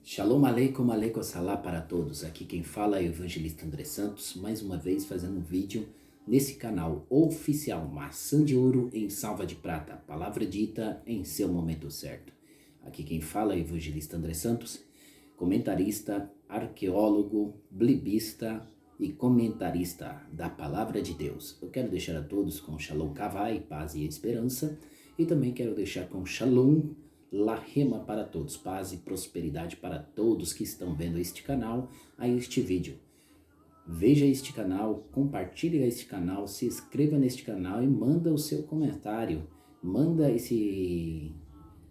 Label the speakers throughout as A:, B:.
A: Shalom aleikum, aleikum salam para todos. Aqui quem fala é o evangelista André Santos, mais uma vez fazendo um vídeo nesse canal oficial Maçã de Ouro em Salva de Prata, palavra dita em seu momento certo. Aqui quem fala é o evangelista André Santos, comentarista, arqueólogo, blibista e comentarista da palavra de Deus. Eu quero deixar a todos com Shalom Kavai, paz e esperança, e também quero deixar com Shalom Lahema para todos, paz e prosperidade para todos que estão vendo este canal, a este vídeo. Veja este canal, compartilhe este canal, se inscreva neste canal e manda o seu comentário.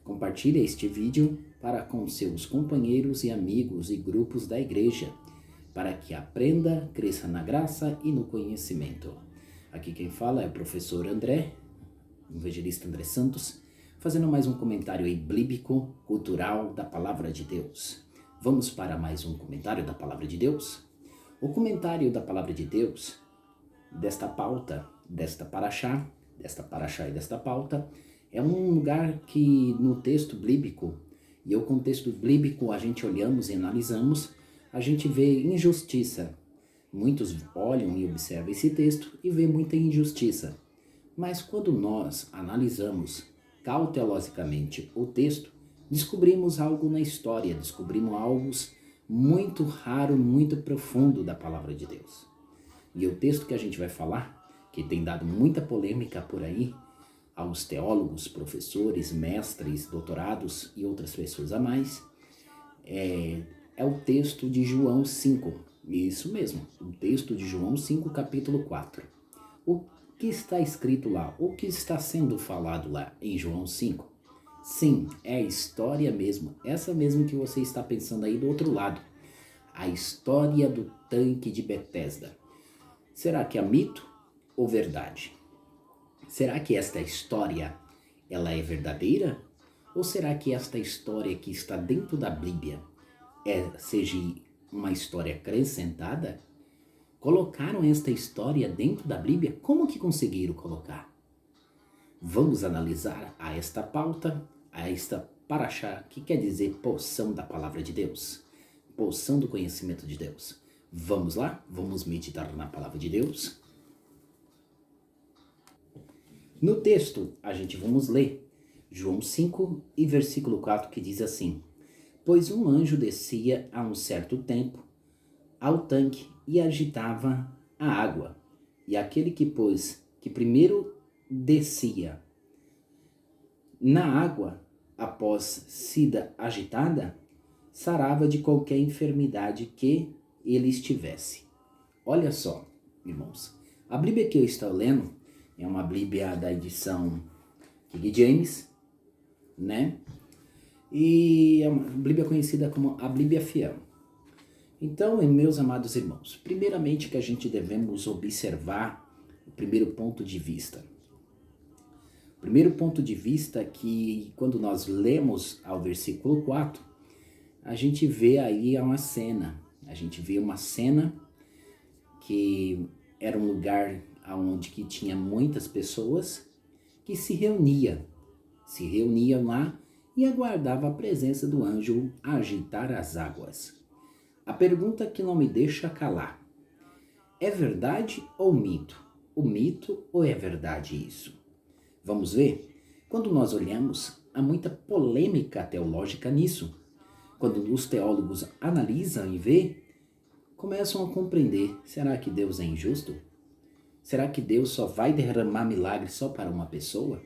A: Compartilhe este vídeo para com seus companheiros e amigos e grupos da igreja, para que aprenda, cresça na graça e no conhecimento. Aqui quem fala é o professor André, evangelista André Santos, fazendo mais um comentário aí bíblico, cultural da Palavra de Deus. Vamos para mais um comentário da Palavra de Deus? O comentário da Palavra de Deus, desta pauta, desta paraxá e desta pauta, é um lugar que no texto bíblico, e o contexto bíblico a gente olhamos e analisamos, a gente vê injustiça. Muitos olham e observam esse texto e vê muita injustiça. Mas quando nós analisamos cautelosamente o texto, descobrimos algo na história, descobrimos algo muito raro, muito profundo da palavra de Deus. E o texto que a gente vai falar, que tem dado muita polêmica por aí, aos teólogos, professores, mestres, doutorados e outras pessoas a mais, é o texto de João 5. Isso mesmo, o texto de João 5, capítulo 4. O que está escrito lá? O que está sendo falado lá em João 5? Sim, é a história mesmo, essa mesmo que você está pensando aí do outro lado. A história do tanque de Betesda. Será que é mito ou verdade? Será que esta história ela é verdadeira? Ou será que esta história que está dentro da Bíblia seja uma história acrescentada? Colocaram esta história dentro da Bíblia? Como que conseguiram colocar? Vamos analisar a esta pauta, a esta paraxá, que quer dizer porção da palavra de Deus, porção do conhecimento de Deus. Vamos lá? Vamos meditar na palavra de Deus? No texto, a gente vamos ler João 5 e versículo 4, que diz assim: Pois um anjo descia a um certo tempo ao tanque e agitava a água, e aquele que primeiro descia na água, após sida agitada, sarava de qualquer enfermidade que ele estivesse. Olha só, irmãos, a Bíblia que eu estou lendo é uma Bíblia da edição King James, né? E é uma Bíblia conhecida como a Bíblia Fiel. Então, meus amados irmãos, primeiramente que a gente devemos observar o primeiro ponto de vista. O primeiro ponto de vista é que quando nós lemos ao versículo 4, a gente vê aí uma cena. A gente vê uma cena que era um lugar onde que tinha muitas pessoas que se reuniam lá e aguardavam a presença do anjo agitar as águas. A pergunta que não me deixa calar: é verdade ou mito? O mito ou é verdade isso? Vamos ver? Quando nós olhamos, há muita polêmica teológica nisso. Quando os teólogos analisam e vê, começam a compreender: será que Deus é injusto? Será que Deus só vai derramar milagres só para uma pessoa?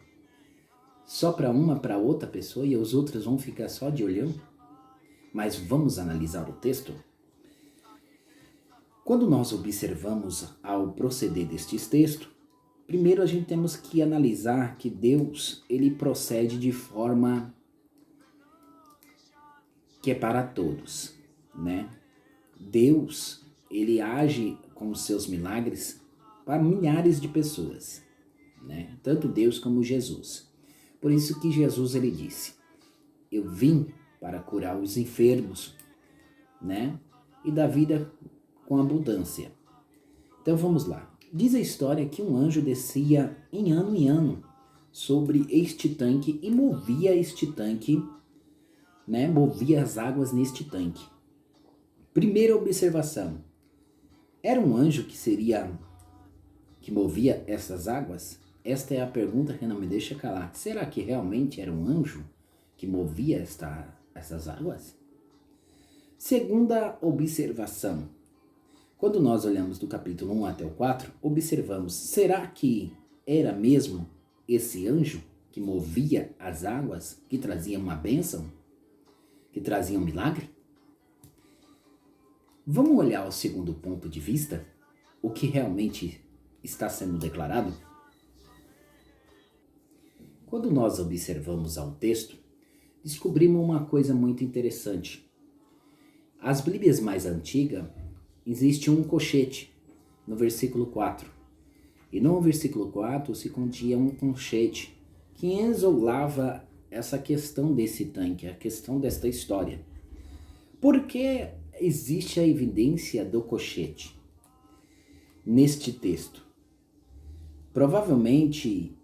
A: Só para outra pessoa e os outros vão ficar só de olhão? Mas vamos analisar o texto? Quando nós observamos ao proceder destes textos, primeiro a gente temos que analisar que Deus, ele procede de forma que é para todos, né? Deus, ele age com os seus milagres para milhares de pessoas, né? Tanto Deus como Jesus. Por isso que Jesus, ele disse: eu vim para curar os enfermos, né? E dar vida com abundância. Então vamos lá. Diz a história que um anjo descia em ano sobre este tanque e movia este tanque né, movia as águas neste tanque. Primeira observação: era um anjo que movia essas águas? Esta é a pergunta que não me deixa calar. Será que realmente era um anjo que movia essas águas? Segunda observação: quando nós olhamos do capítulo 1 até o 4, observamos, será que era mesmo esse anjo que movia as águas, que trazia uma bênção, que trazia um milagre? Vamos olhar o segundo ponto de vista, o que realmente está sendo declarado? Quando nós observamos ao texto, descobrimos uma coisa muito interessante. As Bíblias mais antigas, existe um colchete no versículo 4. E no versículo 4 se continha um colchete que isolava essa questão desse tanque, a questão desta história. Por que existe a evidência do colchete neste texto? Provavelmente,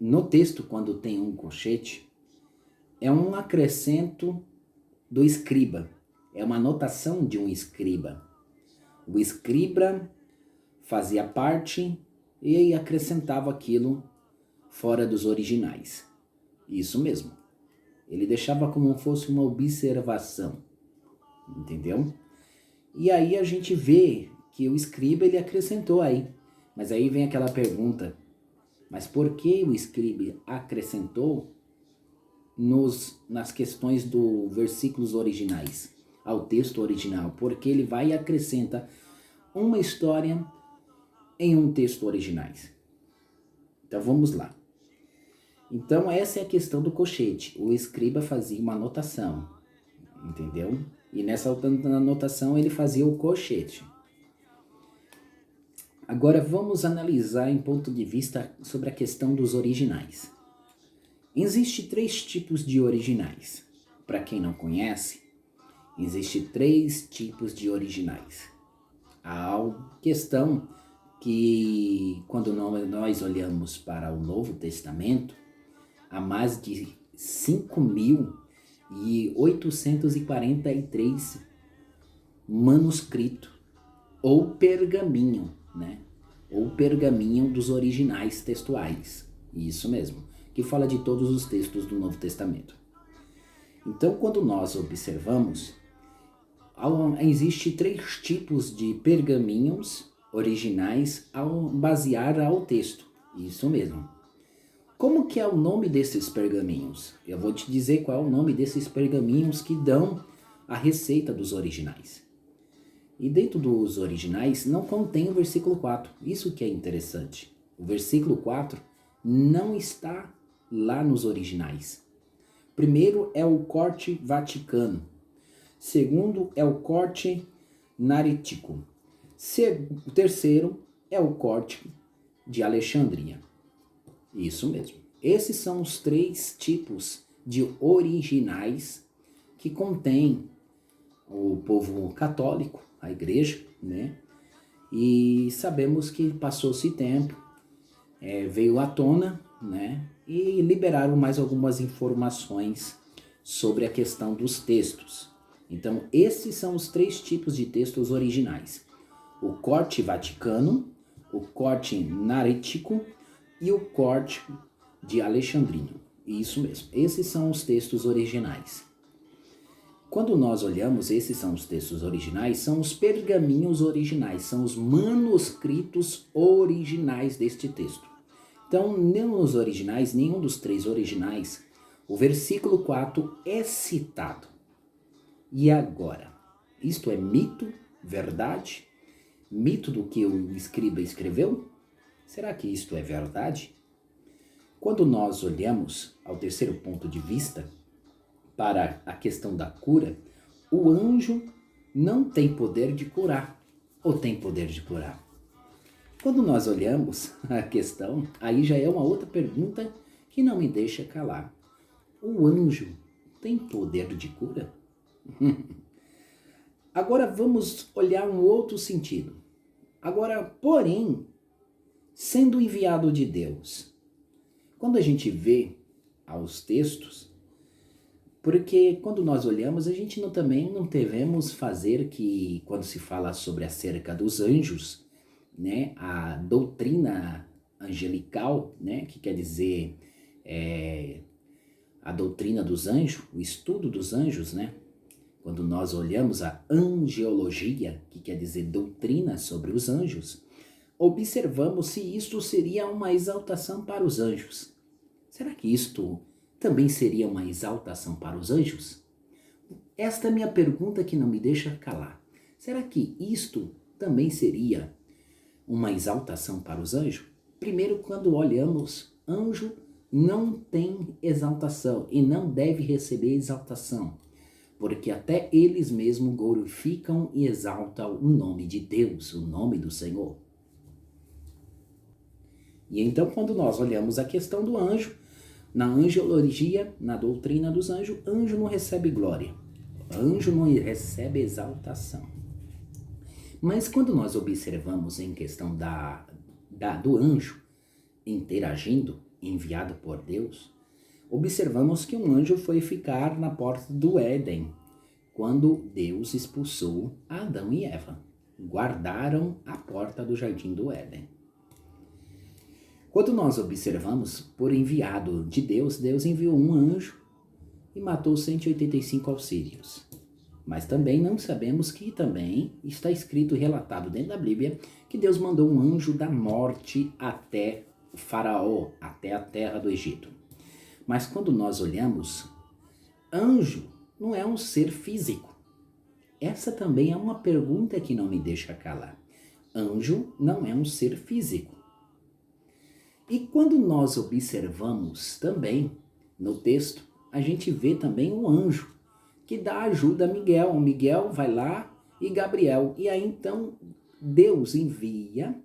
A: no texto, quando tem um colchete, é um acrescento do escriba, é uma anotação de um escriba. O escriba fazia parte e acrescentava aquilo fora dos originais. Isso mesmo. Ele deixava como fosse uma observação. Entendeu? E aí a gente vê que o escriba ele acrescentou aí. Mas aí vem aquela pergunta: mas por que o escriba acrescentou nas questões dos versículos originais, ao texto original? Porque ele vai e acrescenta uma história em um texto originais. Então vamos lá. Então essa é a questão do colchete. O escriba fazia uma anotação, entendeu? E nessa anotação ele fazia o colchete. Agora vamos analisar em ponto de vista sobre a questão dos originais. Existem 3 tipos de originais. Para quem não conhece, existem 3 tipos de originais. A questão que quando nós olhamos para o Novo Testamento, há mais de 5.843 manuscritos ou pergaminho, né? Ou pergaminho dos originais textuais. Isso mesmo, que fala de todos os textos do Novo Testamento. Então, quando nós observamos, existe 3 tipos de pergaminhos originais basear ao texto. Isso mesmo. Como que é o nome desses pergaminhos? Eu vou te dizer qual é o nome desses pergaminhos que dão a receita dos originais. E dentro dos originais não contém o versículo 4. Isso que é interessante. O versículo 4 não está lá nos originais. Primeiro é o corte vaticano. Segundo é o corte narítico. O terceiro é o corte de Alexandria. Isso mesmo. Esses são os 3 tipos de originais que contém o povo católico, a igreja, né? E sabemos que passou-se tempo, veio à tona, né? E liberaram mais algumas informações sobre a questão dos textos. Então, esses são os 3 tipos de textos originais: o corte vaticano, o corte narítico e o corte de Alexandrino. Isso mesmo, esses são os textos originais. Quando nós olhamos, esses são os textos originais, são os pergaminhos originais, são os manuscritos originais deste texto. Então, nos originais, nenhum dos 3 originais, o versículo 4 é citado. E agora? Isto é mito? Verdade? Mito do que o escriba escreveu? Será que isto é verdade? Quando nós olhamos ao terceiro ponto de vista, para a questão da cura, o anjo não tem poder de curar, ou tem poder de curar? Quando nós olhamos a questão, aí já é uma outra pergunta que não me deixa calar. O anjo tem poder de cura? Agora vamos olhar um outro sentido. Agora, porém, sendo enviado de Deus, quando a gente vê aos textos, Porque quando nós olhamos, a gente também não devemos fazer que, quando se fala sobre acerca dos anjos, né, a doutrina angelical, né, que quer dizer a doutrina dos anjos, o estudo dos anjos, né, quando nós olhamos a angeologia, que quer dizer doutrina sobre os anjos, observamos se isto seria uma exaltação para os anjos. Será que isto também seria uma exaltação para os anjos? Esta é a minha pergunta que não me deixa calar. Será que isto também seria uma exaltação para os anjos? Primeiro, quando olhamos, anjo não tem exaltação e não deve receber exaltação, porque até eles mesmos glorificam e exaltam o nome de Deus, o nome do Senhor. E então, quando nós olhamos a questão do anjo, na angelologia, na doutrina dos anjos, anjo não recebe glória, anjo não recebe exaltação. Mas quando nós observamos em questão do anjo interagindo, enviado por Deus, observamos que um anjo foi ficar na porta do Éden, quando Deus expulsou Adão e Eva. Guardaram a porta do jardim do Éden. Quando nós observamos, por enviado de Deus, Deus enviou um anjo e matou 185 assírios. Mas também não sabemos que também está escrito, relatado dentro da Bíblia, que Deus mandou um anjo da morte até o faraó, até a terra do Egito. Mas quando nós olhamos, anjo não é um ser físico. Essa também é uma pergunta que não me deixa calar. Anjo não é um ser físico. E quando nós observamos também no texto, a gente vê também um anjo que dá ajuda a Miguel. O Miguel vai lá e Gabriel. E aí então Deus envia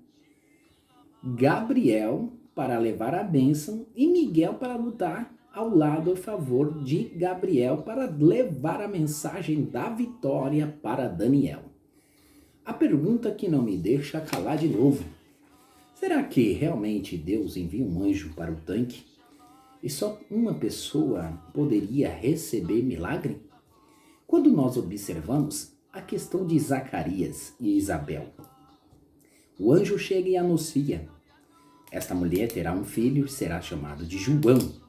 A: Gabriel para levar a bênção e Miguel para lutar ao lado a favor de Gabriel para levar a mensagem da vitória para Daniel. A pergunta que não me deixa calar de novo: será que realmente Deus envia um anjo para o tanque e só uma pessoa poderia receber milagre? Quando nós observamos a questão de Zacarias e Isabel, o anjo chega e anuncia: esta mulher terá um filho e será chamado de João.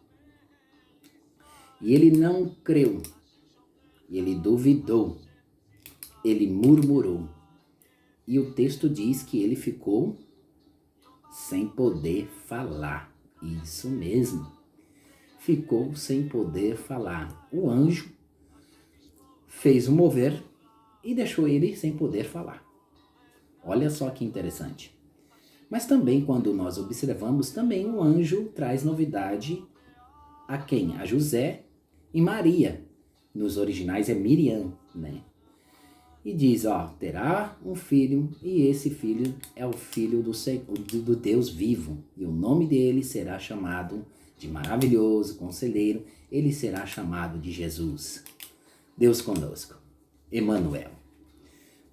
A: E ele não creu, ele duvidou, ele murmurou. E o texto diz que ele ficou sem poder falar. Isso mesmo. Ficou sem poder falar. O anjo fez o mover e deixou ele sem poder falar. Olha só que interessante. Mas também quando nós observamos, também o anjo traz novidade a quem? A José e Maria. Nos originais é Miriam, né? E diz, terá um filho, e esse filho é o filho do Deus vivo. E o nome dele será chamado de maravilhoso, conselheiro, ele será chamado de Jesus. Deus conosco, Emanuel.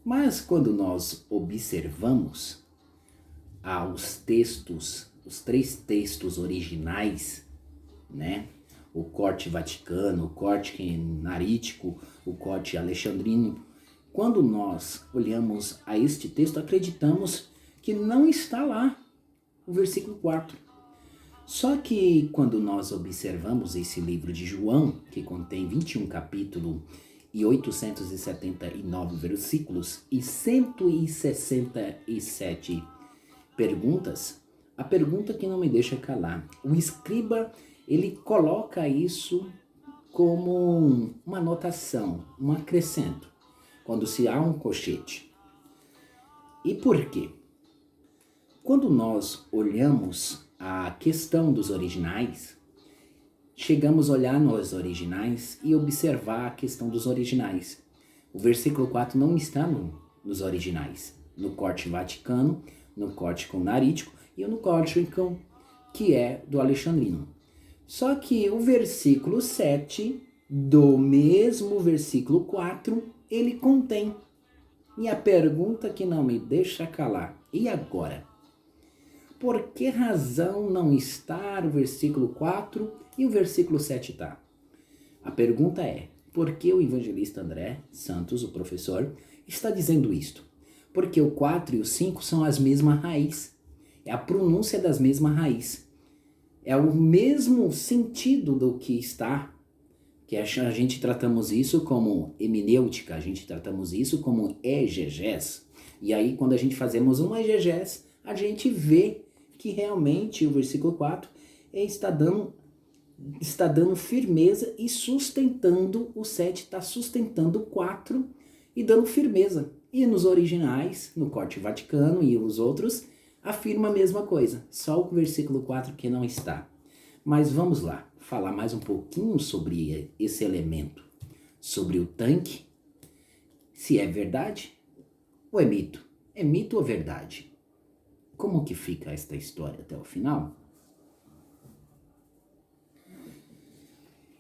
A: Mas quando nós observamos os textos, os 3 textos originais, né? O corte vaticano, o corte narítico, o corte alexandrino, quando nós olhamos a este texto, acreditamos que não está lá o versículo 4. Só que quando nós observamos esse livro de João, que contém 21 capítulos e 879 versículos e 167 perguntas, a pergunta que não me deixa calar, o escriba, ele coloca isso como uma anotação, um acrescento, quando se há um colchete. E por quê? Quando nós olhamos a questão dos originais, chegamos a olhar nos originais e observar a questão dos originais. O versículo 4 não está nos originais, no corte vaticano, no corte com narítico e no corte que é do alexandrino. Só que o versículo 7 do mesmo versículo 4, ele contém. E a pergunta que não me deixa calar: e agora? Por que razão não está o versículo 4 e o versículo 7 está? A pergunta é, por que o evangelista André Santos, o professor, está dizendo isto? Porque o 4 e o 5 são as mesmas raiz. É a pronúncia das mesmas raiz. É o mesmo sentido do que está, que a gente tratamos isso como hemenêutica, a gente tratamos isso como egegés. E aí, quando a gente fazemos uma egegés, a gente vê que realmente o versículo 4 está dando firmeza e sustentando, o 7 está sustentando o 4 e dando firmeza. E nos originais, no Corte Vaticano e os outros, afirma a mesma coisa, só o versículo 4 que não está. Mas vamos lá, falar mais um pouquinho sobre esse elemento, sobre o tanque, se é verdade ou é mito. É mito ou verdade? Como que fica esta história até o final?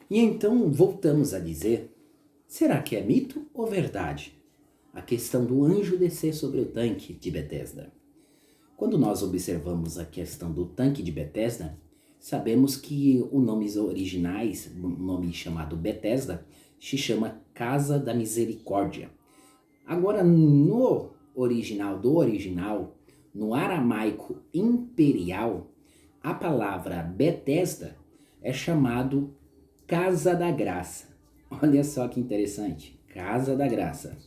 A: E então voltamos a dizer, será que é mito ou verdade? A questão do anjo descer sobre o tanque de Betesda. Quando nós observamos a questão do tanque de Betesda, sabemos que os nomes originais, o nome chamado Betesda, se chama Casa da Misericórdia. Agora, no original, no aramaico imperial, a palavra Betesda é chamado Casa da Graça. Olha só que interessante, Casa da Graça.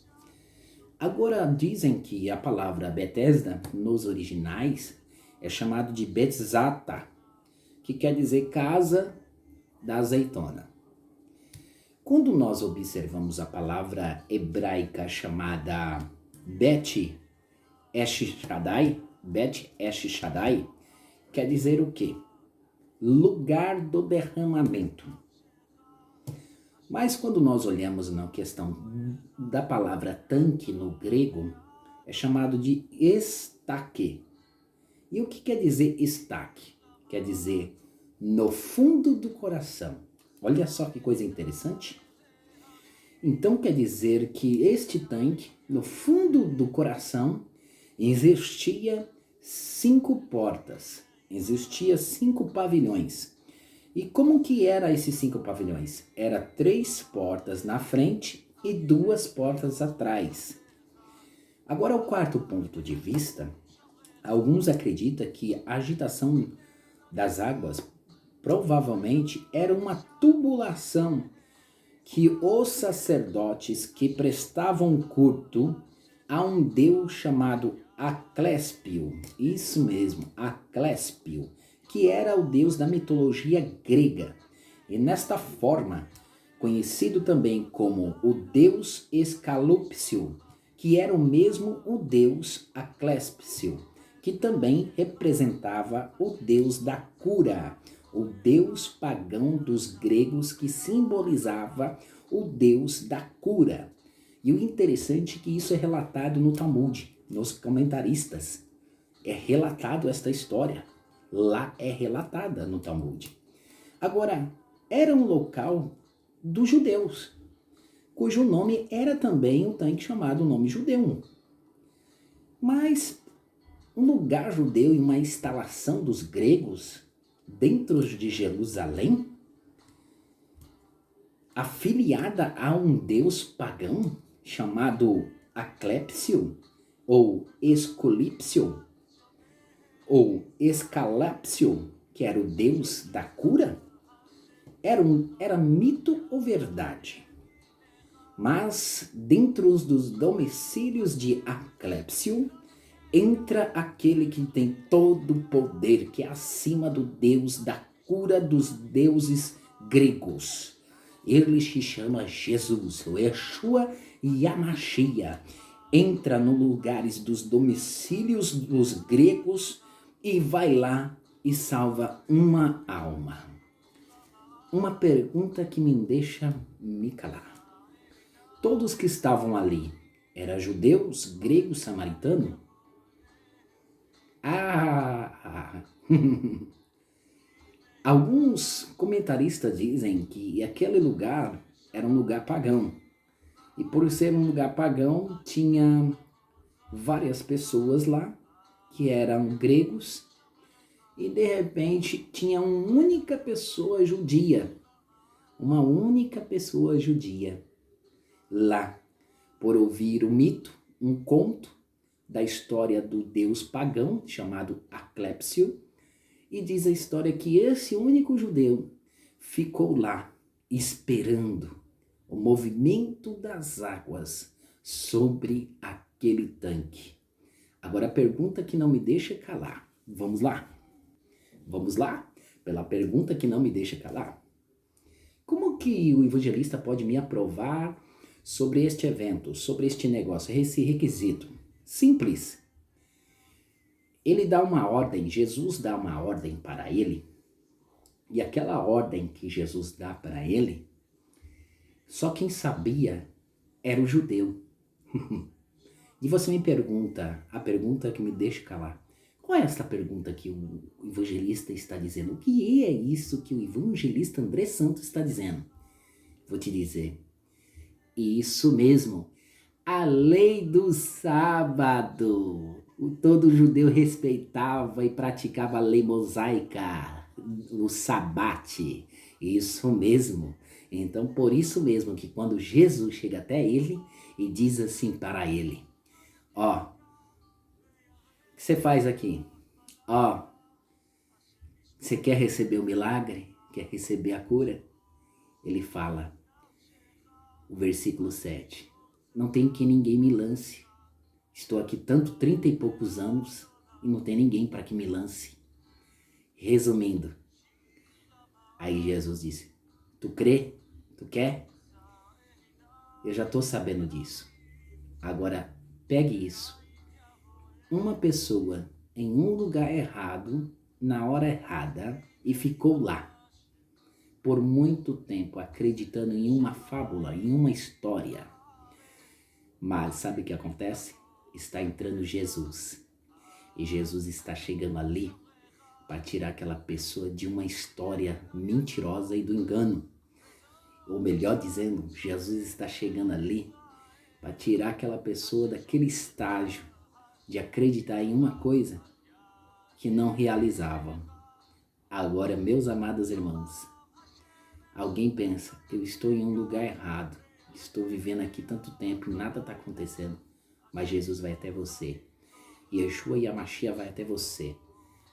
A: Agora, dizem que a palavra Betesda, nos originais, é chamado de Betzata, que quer dizer Casa da Azeitona. Quando nós observamos a palavra hebraica chamada Bet Esh Shaddai, quer dizer o quê? Lugar do derramamento. Mas quando nós olhamos na questão da palavra tanque no grego, é chamado de estaque. E o que quer dizer estaque? Quer dizer no fundo do coração. Olha só que coisa interessante. Então quer dizer que este tanque, no fundo do coração, existia 5 portas, existia 5 pavilhões. E como que eram esses 5 pavilhões? Era 3 portas na frente e 2 portas atrás. Agora, o quarto ponto de vista, alguns acreditam que a agitação das águas provavelmente era uma tubulação que os sacerdotes que prestavam culto a um deus chamado Acléspio, isso mesmo, Acléspio, que era o deus da mitologia grega. E nesta forma, conhecido também como o deus Escalúpcio, que era o mesmo o deus Acléspio, que também representava o deus da cura, o deus pagão dos gregos que simbolizava o deus da cura. E o interessante é que isso é relatado no Talmud, nos comentaristas. É relatado esta história. Lá é relatada no Talmud. Agora, era um local dos judeus, cujo nome era também um tanque chamado nome judeu. Mas um lugar judeu e uma instalação dos gregos dentro de Jerusalém, afiliada a um deus pagão chamado Acléspio ou Escolípcio, ou Escalápcio, que era o deus da cura, era mito ou verdade? Mas dentro dos domicílios de Acléspio, entra aquele que tem todo o poder, que é acima do deus da cura dos deuses gregos. Ele se chama Jesus, o Yeshua Yamashia. Entra nos lugares dos domicílios dos gregos e vai lá e salva uma alma. Uma pergunta que me deixa me calar. Todos que estavam ali eram judeus, gregos, samaritanos? Alguns comentaristas dizem que aquele lugar era um lugar pagão. E por ser um lugar pagão, tinha várias pessoas lá que eram gregos e de repente tinha uma única pessoa judia, uma única pessoa judia lá, por ouvir um mito, um conto da história do deus pagão chamado Asclépio, e diz a história que esse único judeu ficou lá esperando o movimento das águas sobre aquele tanque. Agora a pergunta que não me deixa calar. Vamos lá? Vamos lá? Pela pergunta que não me deixa calar. Como que o evangelista pode me aprovar sobre este evento, sobre este negócio, esse requisito? Simples. Ele dá uma ordem, Jesus dá uma ordem para ele, e aquela ordem que Jesus dá para ele, só quem sabia era o judeu. E você me pergunta, a pergunta que me deixa calar, qual é essa pergunta que o evangelista está dizendo? O que é isso que o evangelista André Santos está dizendo? Vou te dizer, isso mesmo, a lei do sábado. Todo judeu respeitava e praticava a lei mosaica, o sabate, isso mesmo. Então, por isso mesmo que quando Jesus chega até ele e diz assim para ele, ó, o que você faz aqui? Ó, você quer receber o milagre? Quer receber a cura? Ele fala, o versículo 7, não tem que ninguém me lance. Estou aqui 30 e poucos anos e não tem ninguém para que me lance. Resumindo, aí Jesus disse, tu crê? Tu quer? Eu já estou sabendo disso. Agora, pegue isso. Uma pessoa em um lugar errado, na hora errada, e ficou lá por muito tempo acreditando em uma fábula, em uma história. Mas sabe o que acontece? Está entrando Jesus. E Jesus está chegando ali para tirar aquela pessoa de uma história mentirosa e do engano. Ou melhor dizendo, Jesus está chegando ali para tirar aquela pessoa daquele estágio de acreditar em uma coisa que não realizava. Agora, meus amados irmãos, alguém pensa que eu estou em um lugar errado, estou vivendo aqui tanto tempo e nada está acontecendo, mas Jesus vai até você. Yeshua e a Mashiach vai até você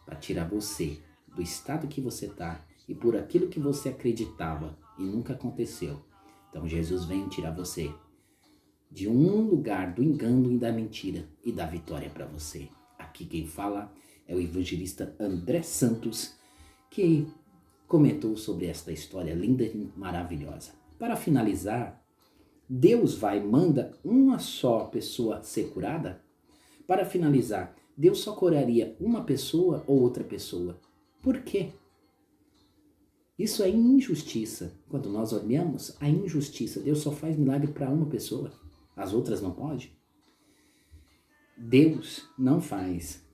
A: para tirar você do estado que você está e por aquilo que você acreditava e nunca aconteceu. Então Jesus vem tirar você de um lugar do engano e da mentira e da vitória para você. Aqui quem fala é o evangelista André Santos, que comentou sobre esta história linda e maravilhosa. Para finalizar, Deus manda uma só pessoa ser curada? Para finalizar, Deus só curaria uma pessoa ou outra pessoa? Por quê? Isso é injustiça. Quando nós olhamos a injustiça, Deus só faz milagre para uma pessoa, as outras não podem. Deus não faz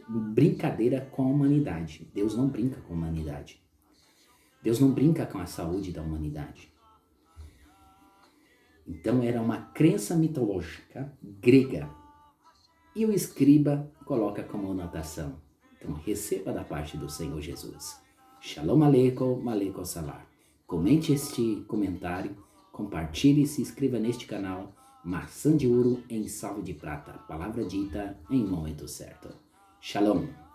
A: brincadeira com a humanidade. Deus não brinca com a humanidade. Deus não brinca com a saúde da humanidade. Então era uma crença mitológica grega. E o escriba coloca como anotação. Então receba da parte do Senhor Jesus. Shalom Aleikum, Aleikum Salam. Comente este comentário, compartilhe e se inscreva neste canal. Maçã de ouro em salvo de prata. Palavra dita em momento certo. Shalom.